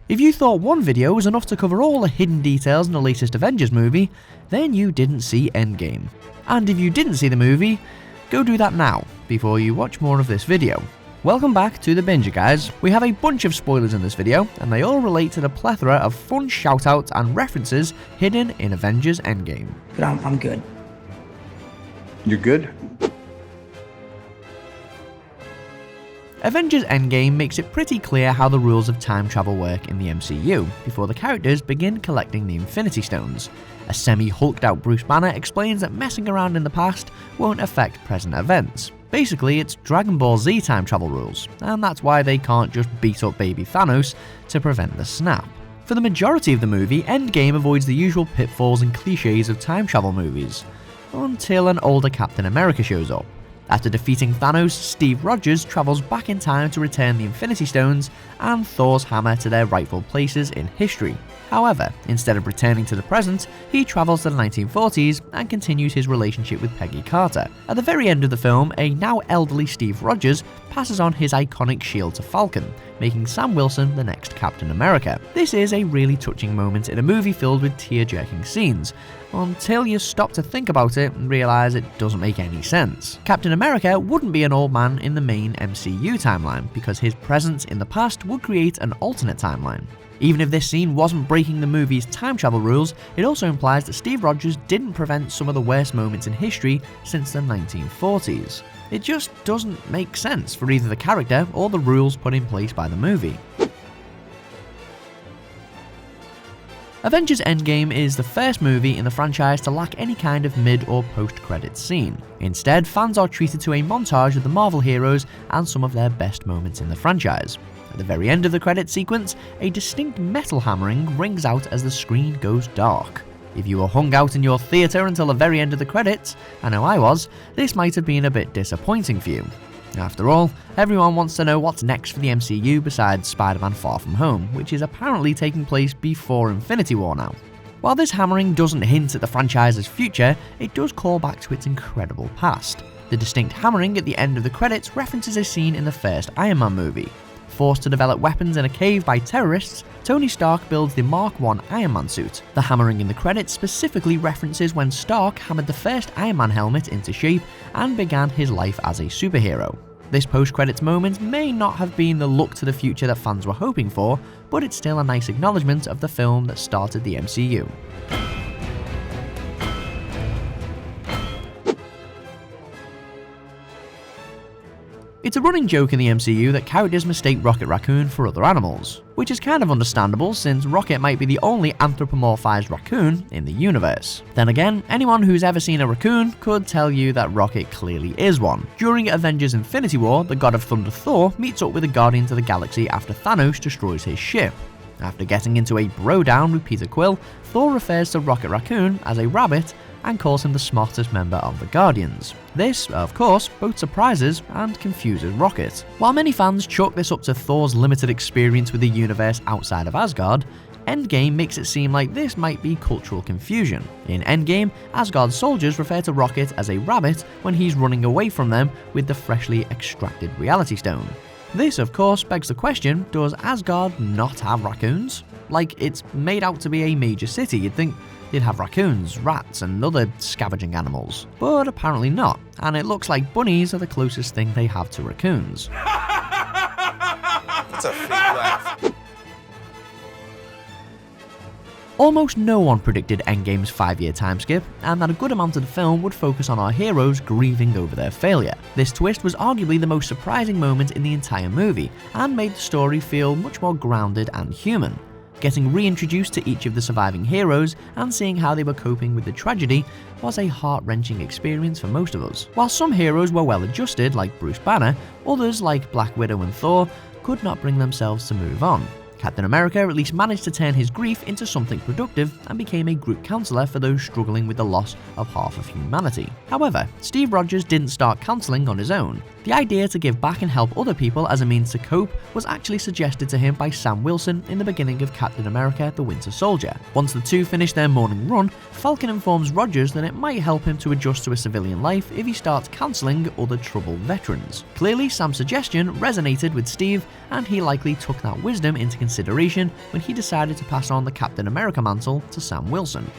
If you thought one video was enough to cover all the hidden details in the latest Avengers movie, then you didn't see Endgame. And if you didn't see the movie, go do that now, before you watch more of this video. Welcome back to The Binger, guys. We have a bunch of spoilers in this video, and they all relate to the plethora of fun shoutouts and references hidden in Avengers Endgame. But I'm good. You're good? Avengers Endgame makes it pretty clear how the rules of time travel work in the MCU, before the characters begin collecting the Infinity Stones. A semi-hulked out Bruce Banner explains that messing around in the past won't affect present events. Basically, it's Dragon Ball Z time travel rules, and that's why they can't just beat up baby Thanos to prevent the snap. For the majority of the movie, Endgame avoids the usual pitfalls and cliches of time travel movies, until an older Captain America shows up. After defeating Thanos, Steve Rogers travels back in time to return the Infinity Stones and Thor's hammer to their rightful places in history. However, instead of returning to the present, he travels to the 1940s and continues his relationship with Peggy Carter. At the very end of the film, a now elderly Steve Rogers passes on his iconic shield to Falcon, making Sam Wilson the next Captain America. This is a really touching moment in a movie filled with tear-jerking scenes, until you stop to think about it and realise it doesn't make any sense. Captain America wouldn't be an old man in the main MCU timeline, because his presence in the past would create an alternate timeline. Even if this scene wasn't breaking the movie's time travel rules, it also implies that Steve Rogers didn't prevent some of the worst moments in history since the 1940s. It just doesn't make sense for either the character or the rules put in place by the movie. Avengers Endgame is the first movie in the franchise to lack any kind of mid or post-credits scene. Instead, fans are treated to a montage of the Marvel heroes and some of their best moments in the franchise. At the very end of the credits sequence, a distinct metal hammering rings out as the screen goes dark. If you were hung out in your theatre until the very end of the credits, I know I was, this might have been a bit disappointing for you. After all, everyone wants to know what's next for the MCU besides Spider-Man Far From Home, which is apparently taking place before Infinity War now. While this hammering doesn't hint at the franchise's future, it does call back to its incredible past. The distinct hammering at the end of the credits references a scene in the first Iron Man movie. Forced to develop weapons in a cave by terrorists, Tony Stark builds the Mark I Iron Man suit. The hammering in the credits specifically references when Stark hammered the first Iron Man helmet into shape and began his life as a superhero. This post-credits moment may not have been the look to the future that fans were hoping for, but it's still a nice acknowledgement of the film that started the MCU. It's a running joke in the MCU that characters mistake Rocket Raccoon for other animals, which is kind of understandable since Rocket might be the only anthropomorphized raccoon in the universe. Then again, anyone who's ever seen a raccoon could tell you that Rocket clearly is one. During Avengers Infinity War, the god of thunder Thor meets up with the Guardians of the Galaxy after Thanos destroys his ship. After getting into a bro-down with Peter Quill, Thor refers to Rocket Raccoon as a rabbit and calls him the smartest member of the Guardians. This, of course, both surprises and confuses Rocket. While many fans chalk this up to Thor's limited experience with the universe outside of Asgard, Endgame makes it seem like this might be cultural confusion. In Endgame, Asgard soldiers refer to Rocket as a rabbit when he's running away from them with the freshly extracted Reality Stone. This, of course, begs the question, does Asgard not have raccoons? Like, it's made out to be a major city, you'd think they'd have raccoons, rats, and other scavenging animals. But apparently not, and it looks like bunnies are the closest thing they have to raccoons. That's a fake laugh. Almost no one predicted Endgame's 5-year time skip, and that a good amount of the film would focus on our heroes grieving over their failure. This twist was arguably the most surprising moment in the entire movie, and made the story feel much more grounded and human. Getting reintroduced to each of the surviving heroes and seeing how they were coping with the tragedy was a heart-wrenching experience for most of us. While some heroes were well adjusted, like Bruce Banner, others, like Black Widow and Thor, could not bring themselves to move on. Captain America at least managed to turn his grief into something productive and became a group counselor for those struggling with the loss of half of humanity. However, Steve Rogers didn't start counseling on his own. The idea to give back and help other people as a means to cope was actually suggested to him by Sam Wilson in the beginning of Captain America: The Winter Soldier. Once the two finish their morning run, Falcon informs Rogers that it might help him to adjust to a civilian life if he starts counseling other troubled veterans. Clearly, Sam's suggestion resonated with Steve, and he likely took that wisdom into consideration consideration when he decided to pass on the Captain America mantle to Sam Wilson.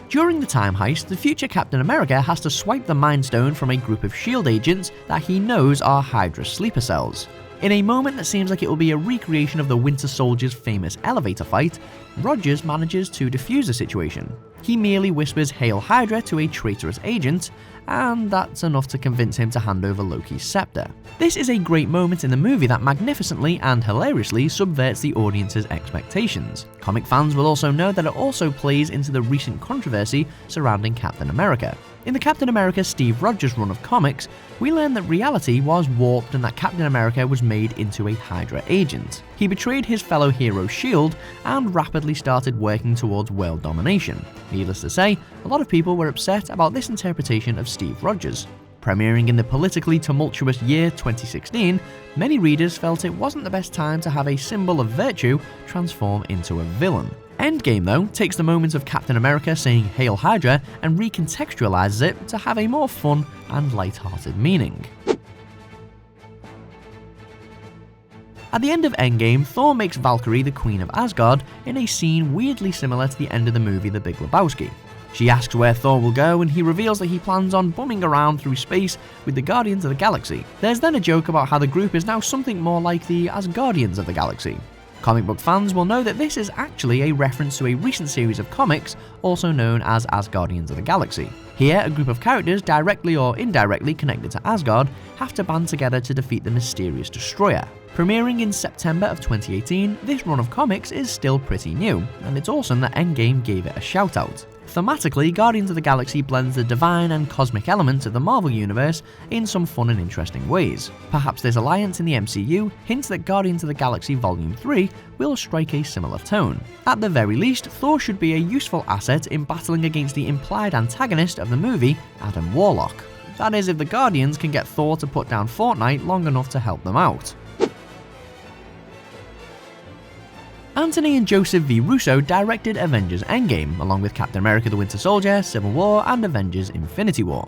During the time heist, the future Captain America has to swipe the Mind Stone from a group of S.H.I.E.L.D. agents that he knows are HYDRA sleeper cells. In a moment that seems like it will be a recreation of the Winter Soldier's famous elevator fight, Rogers manages to defuse the situation. He merely whispers "Hail Hydra" to a traitorous agent, and that's enough to convince him to hand over Loki's scepter. This is a great moment in the movie that magnificently and hilariously subverts the audience's expectations. Comic fans will also know that it also plays into the recent controversy surrounding Captain America. In the Captain America Steve Rogers run of comics, we learn that reality was warped and that Captain America was made into a HYDRA agent. He betrayed his fellow hero S.H.I.E.L.D. and rapidly started working towards world domination. Needless to say, a lot of people were upset about this interpretation of Steve Rogers. Premiering in the politically tumultuous year 2016, many readers felt it wasn't the best time to have a symbol of virtue transform into a villain. Endgame, though, takes the moment of Captain America saying "Hail Hydra" and recontextualizes it to have a more fun and light-hearted meaning. At the end of Endgame, Thor makes Valkyrie the Queen of Asgard in a scene weirdly similar to the end of the movie The Big Lebowski. She asks where Thor will go, and he reveals that he plans on bumming around through space with the Guardians of the Galaxy. There's then a joke about how the group is now something more like the Asgardians of the Galaxy. Comic book fans will know that this is actually a reference to a recent series of comics also known as Asgardians of the Galaxy. Here, a group of characters directly or indirectly connected to Asgard have to band together to defeat the mysterious destroyer. Premiering in September of 2018, this run of comics is still pretty new, and it's awesome that Endgame gave it a shout out. Thematically, Guardians of the Galaxy blends the divine and cosmic elements of the Marvel Universe in some fun and interesting ways. Perhaps this alliance in the MCU hints that Guardians of the Galaxy Volume 3 will strike a similar tone. At the very least, Thor should be a useful asset in battling against the implied antagonist of the movie, Adam Warlock. That is, if the Guardians can get Thor to put down Fortnite long enough to help them out. Anthony and Joseph V. Russo directed Avengers Endgame, along with Captain America the Winter Soldier, Civil War, and Avengers Infinity War.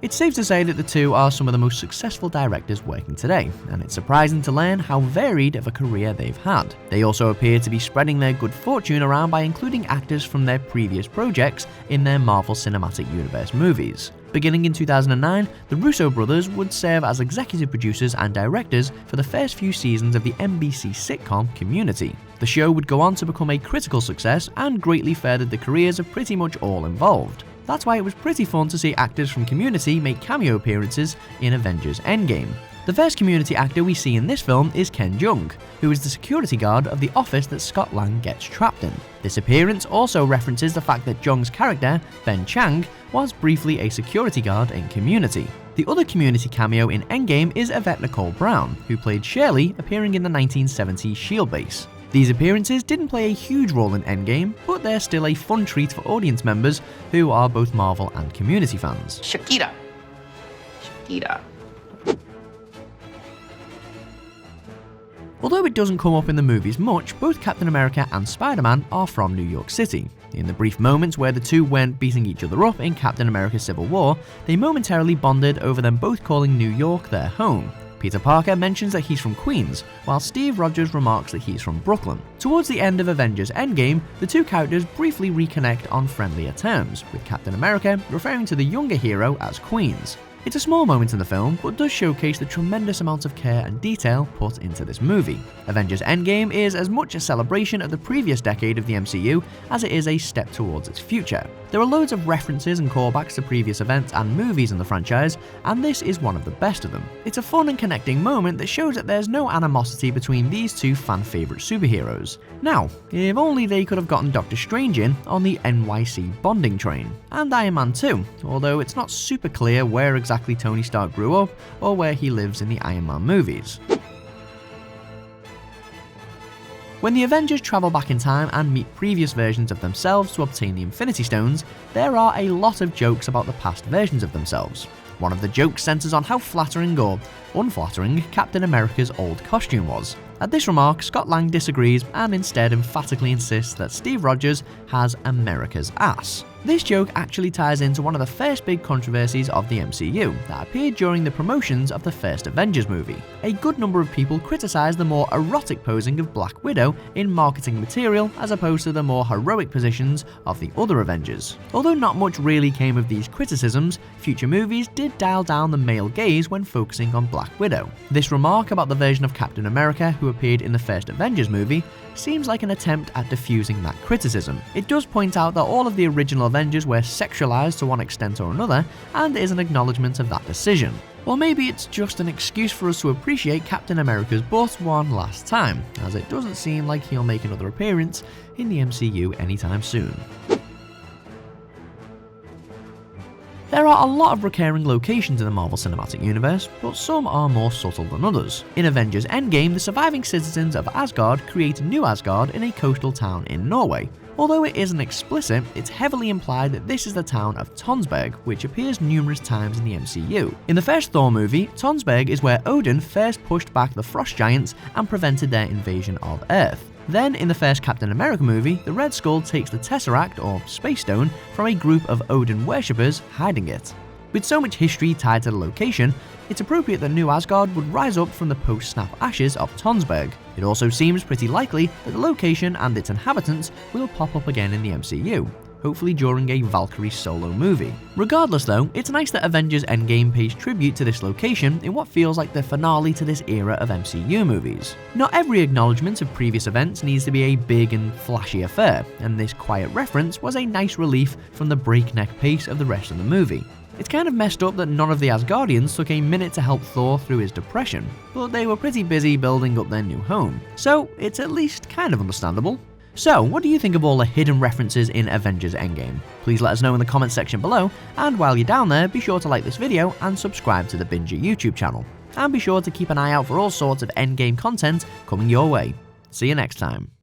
It's safe to say that the two are some of the most successful directors working today, and it's surprising to learn how varied of a career they've had. They also appear to be spreading their good fortune around by including actors from their previous projects in their Marvel Cinematic Universe movies. Beginning in 2009, the Russo brothers would serve as executive producers and directors for the first few seasons of the NBC sitcom Community. The show would go on to become a critical success and greatly furthered the careers of pretty much all involved. That's why it was pretty fun to see actors from Community make cameo appearances in Avengers Endgame. The first Community actor we see in this film is Ken Jeong, who is the security guard of the office that Scott Lang gets trapped in. This appearance also references the fact that Jeong's character, Ben Chang, was briefly a security guard in Community. The other Community cameo in Endgame is Yvette Nicole Brown, who played Shirley, appearing in the 1970s S.H.I.E.L.D. base. These appearances didn't play a huge role in Endgame, but they're still a fun treat for audience members who are both Marvel and Community fans. Shakira. Although it doesn't come up in the movies much, both Captain America and Spider-Man are from New York City. In the brief moments where the two weren't beating each other up in Captain America Civil War, they momentarily bonded over them both calling New York their home. Peter Parker mentions that he's from Queens, while Steve Rogers remarks that he's from Brooklyn. Towards the end of Avengers Endgame, the two characters briefly reconnect on friendlier terms, with Captain America referring to the younger hero as Queens. It's a small moment in the film, but does showcase the tremendous amount of care and detail put into this movie. Avengers Endgame is as much a celebration of the previous decade of the MCU as it is a step towards its future. There are loads of references and callbacks to previous events and movies in the franchise, and this is one of the best of them. It's a fun and connecting moment that shows that there's no animosity between these two fan-favourite superheroes. Now, if only they could have gotten Doctor Strange in on the NYC bonding train. And Iron Man too, although it's not super clear where exactly Tony Stark grew up or where he lives in the Iron Man movies. When the Avengers travel back in time and meet previous versions of themselves to obtain the Infinity Stones, there are a lot of jokes about the past versions of themselves. One of the jokes centers on how flattering or unflattering Captain America's old costume was. At this remark, Scott Lang disagrees and instead emphatically insists that Steve Rogers has America's ass. This joke actually ties into one of the first big controversies of the MCU that appeared during the promotions of the first Avengers movie. A good number of people criticised the more erotic posing of Black Widow in marketing material as opposed to the more heroic positions of the other Avengers. Although not much really came of these criticisms, future movies did dial down the male gaze when focusing on Black Widow. This remark about the version of Captain America who appeared in the first Avengers movie seems like an attempt at diffusing that criticism. It does point out that all of the original Avengers were sexualized to one extent or another, and is an acknowledgement of that decision. Or maybe it's just an excuse for us to appreciate Captain America's butt one last time, as it doesn't seem like he'll make another appearance in the MCU anytime soon. There are a lot of recurring locations in the Marvel Cinematic Universe, but some are more subtle than others. In Avengers Endgame, the surviving citizens of Asgard create New Asgard in a coastal town in Norway. Although it isn't explicit, it's heavily implied that this is the town of Tonsberg, which appears numerous times in the MCU. In the first Thor movie, Tonsberg is where Odin first pushed back the Frost Giants and prevented their invasion of Earth. Then, in the first Captain America movie, the Red Skull takes the Tesseract, or Space Stone, from a group of Odin worshippers hiding it. With so much history tied to the location, it's appropriate that New Asgard would rise up from the post-snap ashes of Tonsberg. It also seems pretty likely that the location and its inhabitants will pop up again in the MCU, hopefully during a Valkyrie solo movie. Regardless though, it's nice that Avengers Endgame pays tribute to this location in what feels like the finale to this era of MCU movies. Not every acknowledgement of previous events needs to be a big and flashy affair, and this quiet reference was a nice relief from the breakneck pace of the rest of the movie. It's kind of messed up that none of the Asgardians took a minute to help Thor through his depression, but they were pretty busy building up their new home, so it's at least kind of understandable. So, what do you think of all the hidden references in Avengers Endgame? Please let us know in the comments section below, and while you're down there, be sure to like this video and subscribe to the Binger YouTube channel. And be sure to keep an eye out for all sorts of Endgame content coming your way. See you next time.